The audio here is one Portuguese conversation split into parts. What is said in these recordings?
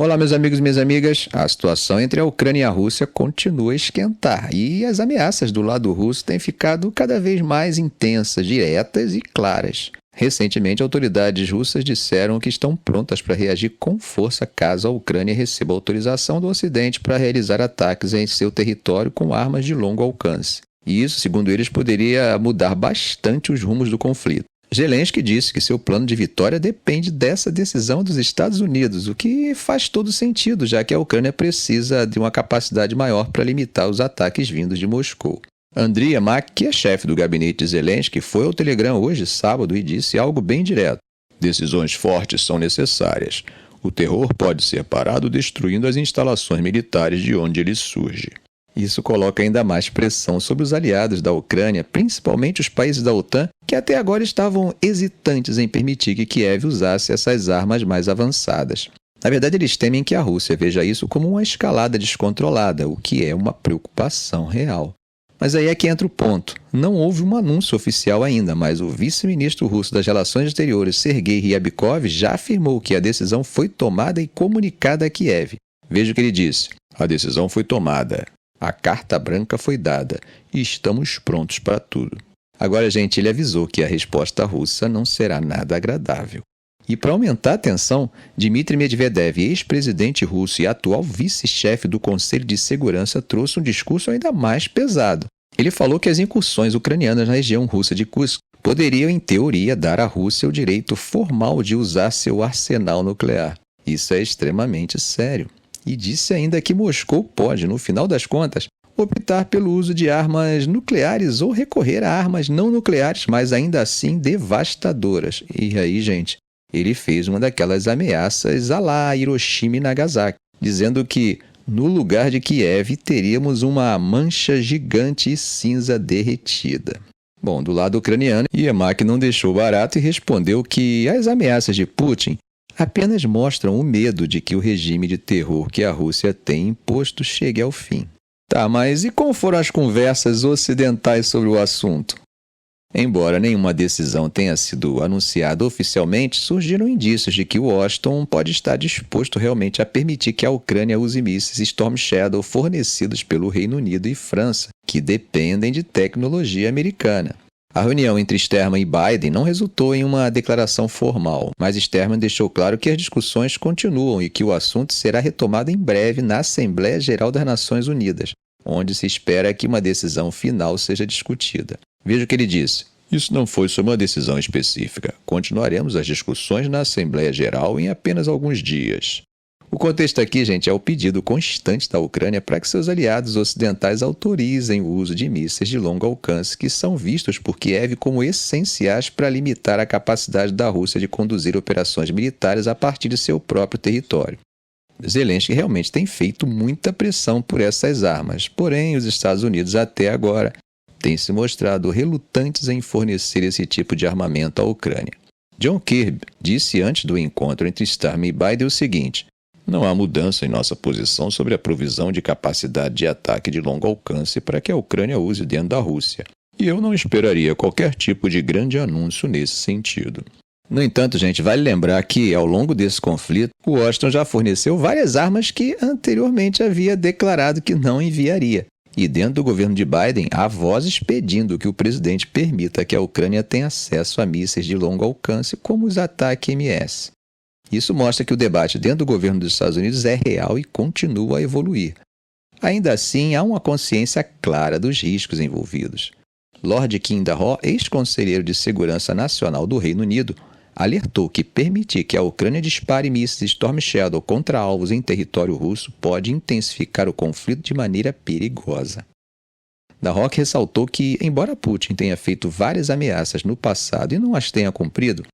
Olá, meus amigos e minhas amigas. A situação entre a Ucrânia e a Rússia continua a esquentar e as ameaças do lado russo têm ficado cada vez mais intensas, diretas e claras. Recentemente, autoridades russas disseram que estão prontas para reagir com força caso a Ucrânia receba autorização do Ocidente para realizar ataques em seu território com armas de longo alcance. E isso, segundo eles, poderia mudar bastante os rumos do conflito. Zelensky disse que seu plano de vitória depende dessa decisão dos Estados Unidos, o que faz todo sentido, já que a Ucrânia precisa de uma capacidade maior para limitar os ataques vindos de Moscou. Andriy Yermak, que é chefe do gabinete de Zelensky, foi ao Telegram hoje, sábado, e disse algo bem direto. Decisões fortes são necessárias. O terror pode ser parado destruindo as instalações militares de onde ele surge. Isso coloca ainda mais pressão sobre os aliados da Ucrânia, principalmente os países da OTAN, que até agora estavam hesitantes em permitir que Kiev usasse essas armas mais avançadas. Na verdade, eles temem que a Rússia veja isso como uma escalada descontrolada, o que é uma preocupação real. Mas aí é que entra o ponto. Não houve um anúncio oficial ainda, mas o vice-ministro russo das Relações Exteriores, Sergei Ryabkov, já afirmou que a decisão foi tomada e comunicada a Kiev. Veja o que ele disse. A decisão foi tomada. A carta branca foi dada e estamos prontos para tudo. Agora, gente, ele avisou que a resposta russa não será nada agradável. E para aumentar a tensão, Dmitry Medvedev, ex-presidente russo e atual vice-chefe do Conselho de Segurança, trouxe um discurso ainda mais pesado. Ele falou que as incursões ucranianas na região russa de Kursk poderiam, em teoria, dar à Rússia o direito formal de usar seu arsenal nuclear. Isso é extremamente sério. E disse ainda que Moscou pode, no final das contas, optar pelo uso de armas nucleares ou recorrer a armas não nucleares, mas ainda assim devastadoras. E aí, gente, ele fez uma daquelas ameaças à la Hiroshima e Nagasaki, dizendo que, no lugar de Kiev, teríamos uma mancha gigante e cinza derretida. Bom, do lado ucraniano, Yermak não deixou barato e respondeu que as ameaças de Putin apenas mostram o medo de que o regime de terror que a Rússia tem imposto chegue ao fim. Tá, mas e como foram as conversas ocidentais sobre o assunto? Embora nenhuma decisão tenha sido anunciada oficialmente, surgiram indícios de que Washington pode estar disposto realmente a permitir que a Ucrânia use mísseis Storm Shadow fornecidos pelo Reino Unido e França, que dependem de tecnologia americana. A reunião entre Sturman e Biden não resultou em uma declaração formal, mas Sturman deixou claro que as discussões continuam e que o assunto será retomado em breve na Assembleia Geral das Nações Unidas, onde se espera que uma decisão final seja discutida. Veja o que ele disse. Isso não foi só uma decisão específica. Continuaremos as discussões na Assembleia Geral em apenas alguns dias. O contexto aqui, gente, é o pedido constante da Ucrânia para que seus aliados ocidentais autorizem o uso de mísseis de longo alcance que são vistos por Kiev como essenciais para limitar a capacidade da Rússia de conduzir operações militares a partir de seu próprio território. Zelensky realmente tem feito muita pressão por essas armas, porém os Estados Unidos até agora têm se mostrado relutantes em fornecer esse tipo de armamento à Ucrânia. John Kirby disse antes do encontro entre Sturman e Biden o seguinte: não há mudança em nossa posição sobre a provisão de capacidade de ataque de longo alcance para que a Ucrânia use dentro da Rússia. E eu não esperaria qualquer tipo de grande anúncio nesse sentido. No entanto, gente, vale lembrar que, ao longo desse conflito, o Washington já forneceu várias armas que anteriormente havia declarado que não enviaria. E dentro do governo de Biden, há vozes pedindo que o presidente permita que a Ucrânia tenha acesso a mísseis de longo alcance como os ATACMS. Isso mostra que o debate dentro do governo dos Estados Unidos é real e continua a evoluir. Ainda assim, há uma consciência clara dos riscos envolvidos. Lord Kindaho, ex-conselheiro de Segurança Nacional do Reino Unido, alertou que permitir que a Ucrânia dispare mísseis Storm Shadow contra alvos em território russo pode intensificar o conflito de maneira perigosa. Dahok ressaltou que, embora Putin tenha feito várias ameaças no passado e não as tenha cumprido,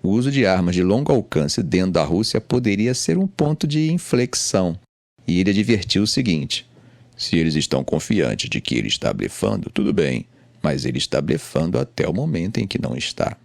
o uso de armas de longo alcance dentro da Rússia poderia ser um ponto de inflexão. E ele advertiu o seguinte: se eles estão confiantes de que ele está blefando, tudo bem, mas ele está blefando até o momento em que não está.